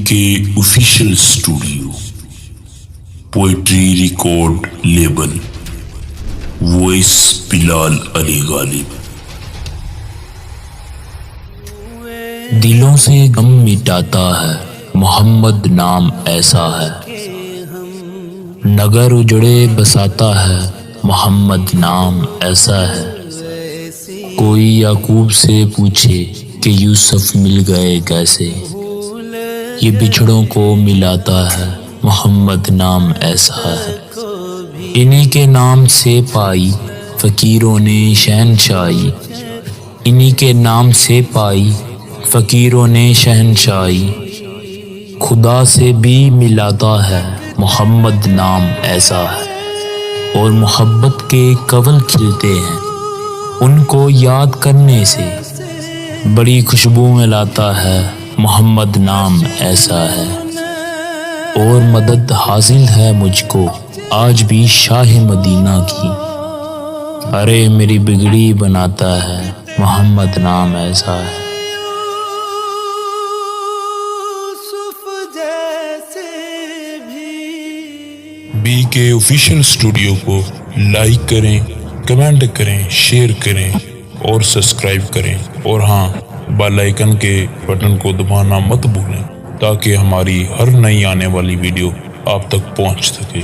کے official studio, poetry record label, voice Bilal Ali Ghalib. دلوں سے غم مٹاتا ہے محمد نام ایسا ہے، نگر اجڑے بساتا ہے محمد نام ایسا ہے۔ کوئی یعقوب سے پوچھے کہ یوسف مل گئے کیسے، یہ بچھڑوں کو ملاتا ہے محمد نام ایسا ہے۔ انہی کے نام سے پائی فقیروں نے شہنشاہی، انہی کے نام سے پائی فقیروں نے شہنشاہی۔ خدا سے بھی ملاتا ہے محمد نام ایسا ہے، اور محبت کے کنول کھلتے ہیں ان کو یاد کرنے سے، بڑی خوشبو ملاتا ہے محمد نام ایسا ہے۔ اور مدد حاصل ہے مجھ کو آج بھی شاہ مدینہ کی، ارے میری بگڑی بناتا ہے محمد نام ایسا ہے۔ بی کے آفیشیل اسٹوڈیو کو لائک کریں، کمنٹ کریں، شیئر کریں اور سبسکرائب کریں، اور ہاں، بیل آئیکن کے بٹن کو دبانا مت بھولیں تاکہ ہماری ہر نئی آنے والی ویڈیو آپ تک پہنچ سکے۔